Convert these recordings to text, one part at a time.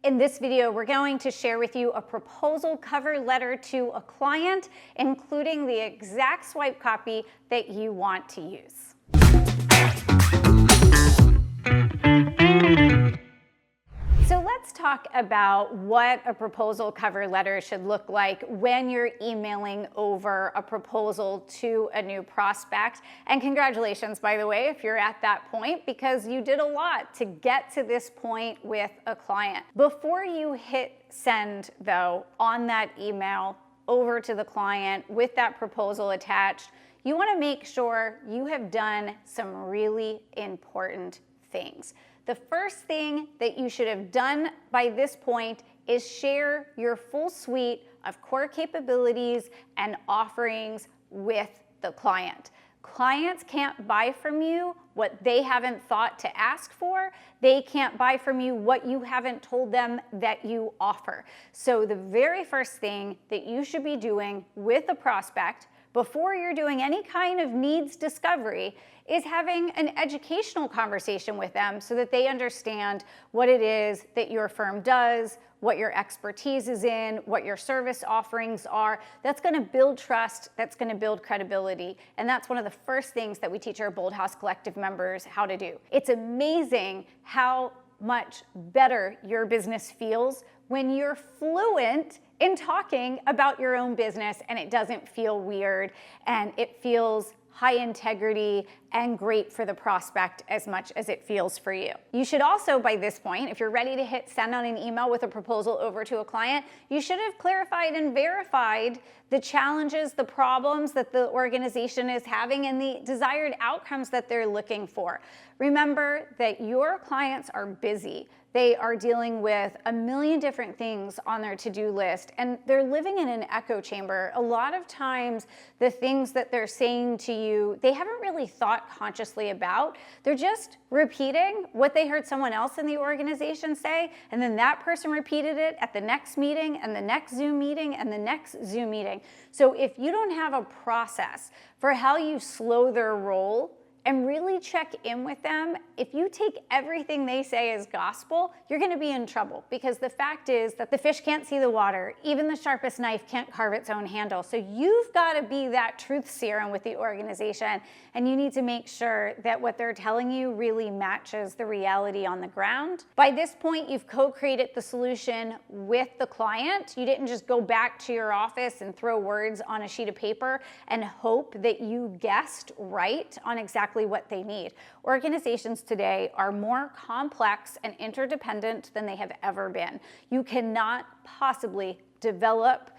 In this video, we're going to share with you a proposal cover letter to a client, including the exact swipe copy that you want to use. So let's talk about what a proposal cover letter should look like when you're emailing over a proposal to a new prospect. And congratulations, by the way, if you're at that point, because you did a lot to get to this point with a client. Before you hit send, though, on that email over to the client with that proposal attached, you want to make sure you have done some really important things. The first thing that you should have done by this point is share your full suite of core capabilities and offerings with the client. Clients can't buy from you what they haven't thought to ask for. They can't buy from you what you haven't told them that you offer. So the very first thing that you should be doing with a prospect before you're doing any kind of needs discovery is having an educational conversation with them so that they understand what it is that your firm does, what your expertise is in, what your service offerings are. That's going to build trust, that's going to build credibility, and that's one of the first things that we teach our Bold House Collective members how to do. It's amazing how much better your business feels when you're fluent in talking about your own business and it doesn't feel weird and it feels high integrity and great for the prospect as much as it feels for you. You should also, by this point, if you're ready to hit send on an email with a proposal over to a client, you should have clarified and verified the challenges, the problems that the organization is having, and the desired outcomes that they're looking for. Remember that your clients are busy. They are dealing with a million different things on their to-do list, and they're living in an echo chamber. A lot of times, the things that they're saying to you, they haven't really thought consciously about. They're just repeating what they heard someone else in the organization say, and then that person repeated it at the next meeting, and the next Zoom meeting, and the next Zoom meeting. So if you don't have a process for how you slow their roll, and really check in with them, if you take everything they say as gospel, you're gonna be in trouble, because the fact is that the fish can't see the water, even the sharpest knife can't carve its own handle. So you've gotta be that truth serum with the organization, and you need to make sure that what they're telling you really matches the reality on the ground. By this point, you've co-created the solution with the client. You didn't just go back to your office and throw words on a sheet of paper and hope that you guessed right on exactly what they need. Organizations today are more complex and interdependent than they have ever been. You cannot possibly develop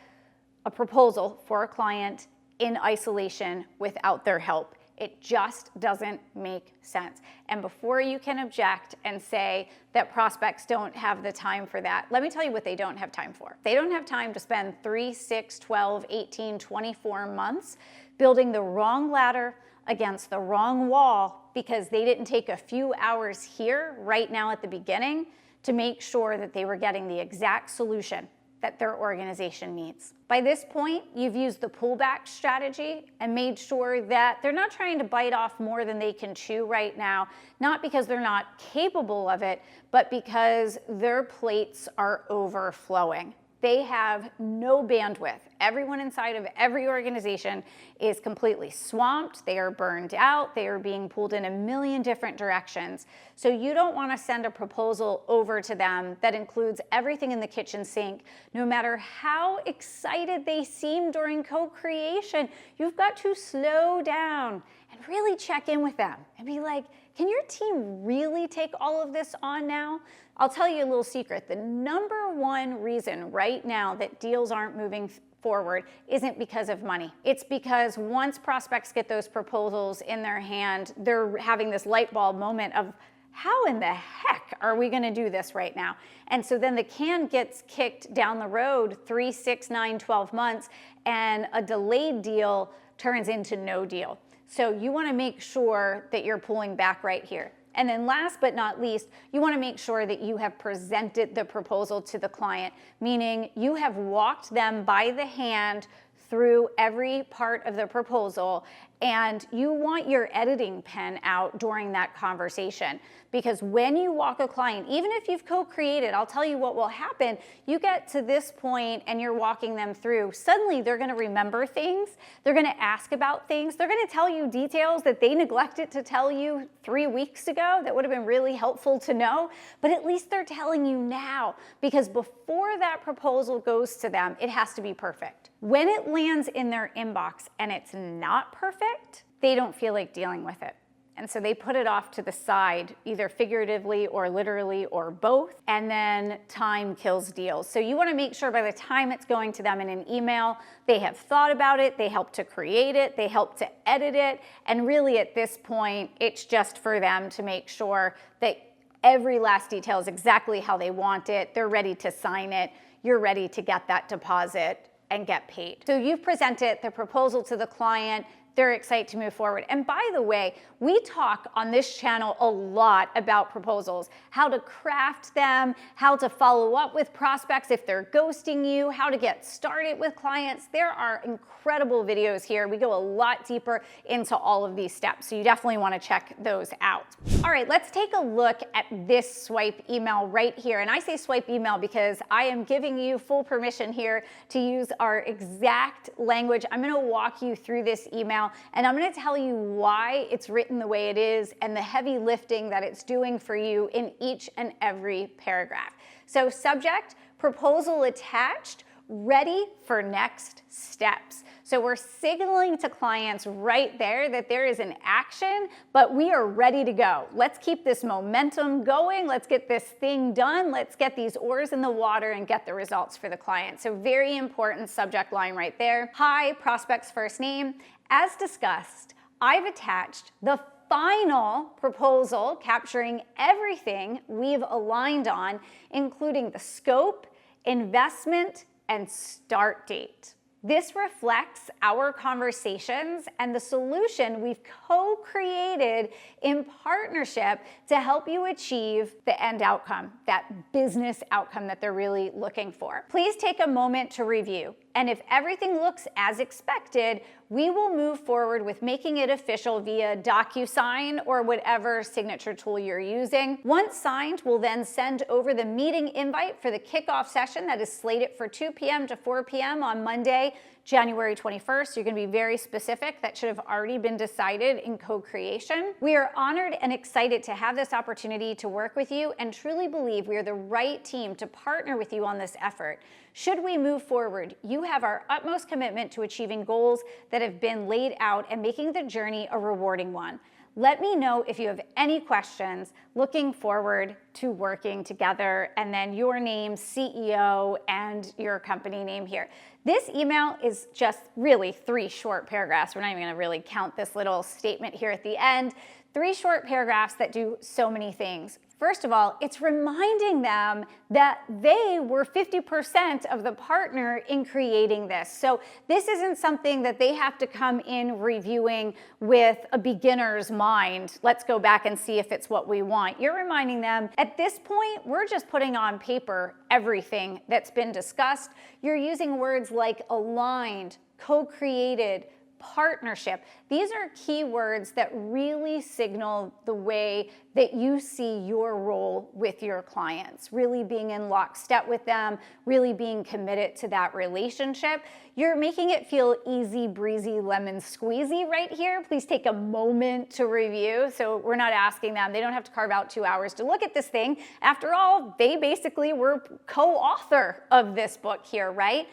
a proposal for a client in isolation without their help. It just doesn't make sense. And before you can object and say that prospects don't have the time for that, let me tell you what they don't have time for. They don't have time to spend 3, 6, 12, 18, 24 months building the wrong ladder against the wrong wall because they didn't take a few hours here right now at the beginning to make sure that they were getting the exact solution that their organization needs. By this point, you've used the pullback strategy and made sure that they're not trying to bite off more than they can chew right now, not because they're not capable of it, but because their plates are overflowing. They have no bandwidth. Everyone inside of every organization is completely swamped. They are burned out. They are being pulled in a million different directions. So you don't want to send a proposal over to them that includes everything in the kitchen sink, no matter how excited they seem during co-creation. You've got to slow down and really check in with them and be like, can your team really take all of this on now? I'll tell you a little secret. The number one reason right now that deals aren't moving forward isn't because of money. It's because once prospects get those proposals in their hand, they're having this light bulb moment of, how in the heck are we gonna do this right now? And so then the can gets kicked down the road 3, 6, 9, 12 months, and a delayed deal turns into no deal. So you wanna make sure that you're pulling back right here. And then last but not least, you want to make sure that you have presented the proposal to the client, meaning you have walked them by the hand through every part of the proposal And you want your editing pen out during that conversation, because when you walk a client, even if you've co-created, I'll tell you what will happen. You get to this point and you're walking them through. Suddenly they're going to remember things. They're going to ask about things. They're going to tell you details that they neglected to tell you 3 weeks ago that would have been really helpful to know. But at least they're telling you now, because before that proposal goes to them, it has to be perfect. When it lands in their inbox and it's not perfect, they don't feel like dealing with it. And so they put it off to the side, either figuratively or literally or both, and then time kills deals. So you want to make sure by the time it's going to them in an email, they have thought about it, they help to create it, they help to edit it, and really at this point, it's just for them to make sure that every last detail is exactly how they want it, they're ready to sign it, you're ready to get that deposit and get paid. So you've presented the proposal to the client, they're excited to move forward. And by the way, we talk on this channel a lot about proposals, how to craft them, how to follow up with prospects if they're ghosting you, how to get started with clients. There are incredible videos here. We go a lot deeper into all of these steps, so you definitely want to check those out. All right, let's take a look at this swipe email right here. And I say swipe email because I am giving you full permission here to use our exact language. I'm going to walk you through this email, and I'm going to tell you why it's written the way it is and the heavy lifting that it's doing for you in each and every paragraph. So subject, proposal attached, ready for next steps. So we're signaling to clients right there that there is an action, but we are ready to go. Let's keep this momentum going. Let's get this thing done. Let's get these oars in the water and get the results for the client. So very important subject line right there. Hi, prospect's first name. As discussed, I've attached the final proposal capturing everything we've aligned on, including the scope, investment, and start date. This reflects our conversations and the solution we've co-created in partnership to help you achieve the end outcome, that business outcome that they're really looking for. Please take a moment to review. And if everything looks as expected, we will move forward with making it official via DocuSign or whatever signature tool you're using. Once signed, we'll then send over the meeting invite for the kickoff session that is slated for 2 p.m. to 4 p.m. on Monday, January 21st. You're going to be very specific. That should have already been decided in co-creation. We are honored and excited to have this opportunity to work with you and truly believe we are the right team to partner with you on this effort. Should we move forward, you have our utmost commitment to achieving goals that have been laid out and making the journey a rewarding one. Let me know if you have any questions. Looking forward to working together, and then your name, CEO, and your company name here. This email is just really 3 short paragraphs. We're not even going to really count this little statement here at the end. 3 short paragraphs that do so many things. First of all, it's reminding them that they were 50% of the partner in creating this. So this isn't something that they have to come in reviewing with a beginner's mind. Let's go back and see if it's what we want. You're reminding them, at this point, we're just putting on paper everything that's been discussed. You're using words like aligned, co-created, partnership. These are keywords that really signal the way that you see your role with your clients, really being in lockstep with them, really being committed to that relationship. You're making it feel easy breezy, lemon squeezy right here. Please take a moment to review. So we're not asking them, they don't have to carve out 2 hours to look at this thing. After all, they basically were co-author of this book here, right?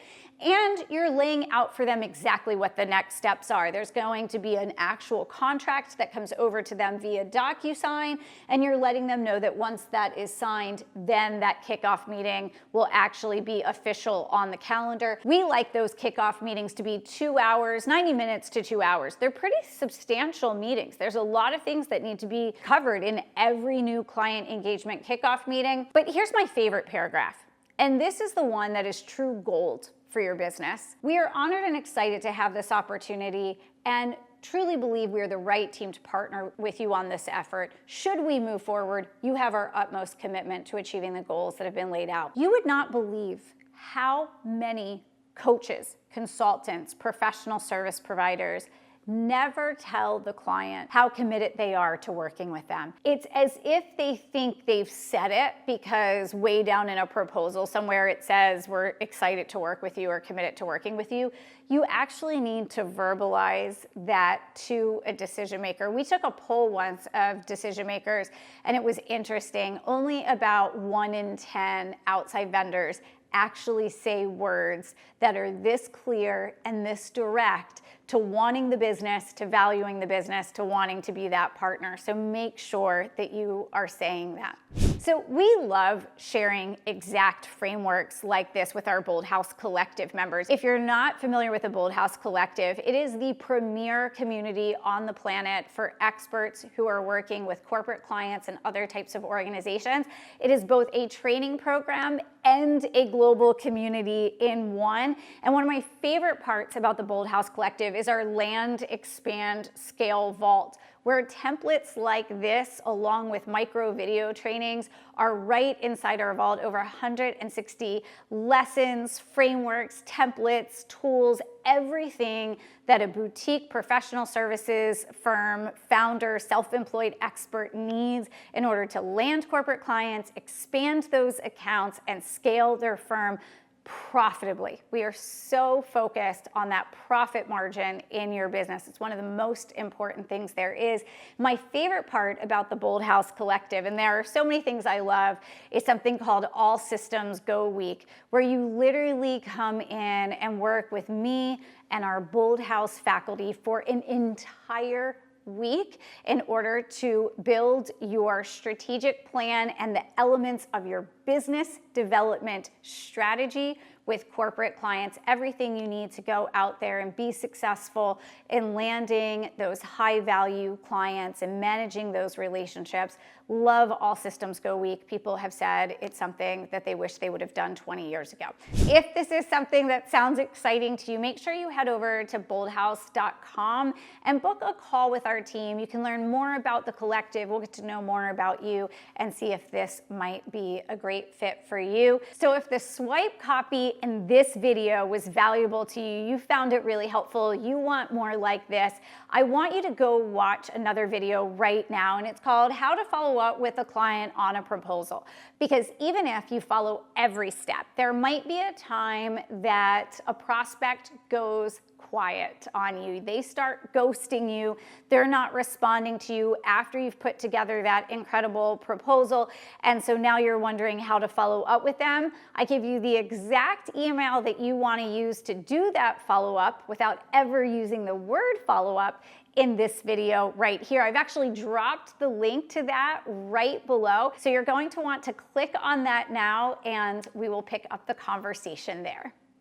And you're laying out for them exactly what the next steps are. There's going to be an actual contract that comes over to them via DocuSign, and you're letting them know that once that is signed, then that kickoff meeting will actually be official on the calendar. We like those kickoff meetings to be 2 hours, 90 minutes to 2 hours. They're pretty substantial meetings. There's a lot of things that need to be covered in every new client engagement kickoff meeting. But here's my favorite paragraph, and this is the one that is true gold for your business. We are honored and excited to have this opportunity and truly believe we are the right team to partner with you on this effort. Should we move forward, you have our utmost commitment to achieving the goals that have been laid out. You would not believe how many coaches, consultants, professional service providers never tell the client how committed they are to working with them. It's as if they think they've said it because way down in a proposal somewhere it says we're excited to work with you or committed to working with you. You actually need to verbalize that to a decision maker. We took a poll once of decision makers, and it was interesting. Only about 1 in 10 outside vendors actually say words that are this clear and this direct to wanting the business, to valuing the business, to wanting to be that partner. So make sure that you are saying that. So we love sharing exact frameworks like this with our Bold House Collective members. If you're not familiar with the Bold House Collective, it is the premier community on the planet for experts who are working with corporate clients and other types of organizations. It is both a training program and a global community in one. And one of my favorite parts about the Bold House Collective is our land, expand, scale vault, where templates like this, along with micro video trainings, are right inside our vault. Over 160 lessons, frameworks, templates, tools, everything that a boutique professional services firm, founder, self-employed expert needs in order to land corporate clients, expand those accounts, and scale their firm profitably. We are so focused on that profit margin in your business. It's one of the most important things there is. My favorite part about the Bold House Collective, and there are so many things I love, is something called All Systems Go Week, where you literally come in and work with me and our Bold House faculty for an entire week in order to build your strategic plan and the elements of your business development strategy with corporate clients, everything you need to go out there and be successful in landing those high value clients and managing those relationships. Love All Systems Go Week. People have said it's something that they wish they would have done 20 years ago. If this is something that sounds exciting to you, make sure you head over to boldhouse.com and book a call with our team. You can learn more about the collective. We'll get to know more about you and see if this might be a great fit for you. So if the swipe copy in this video was valuable to you, you found it really helpful, you want more like this, I want you to go watch another video right now, and it's called How to Follow Up with a Client on a Proposal. Because even if you follow every step, there might be a time that a prospect goes quiet on you. They start ghosting you. They're not responding to you after you've put together that incredible proposal. And so now you're wondering how to follow up with them. I give you the exact email that you want to use to do that follow-up without ever using the word follow-up in this video right here. I've actually dropped the link to that right below. So you're going to want to click on that now, and we will pick up the conversation there.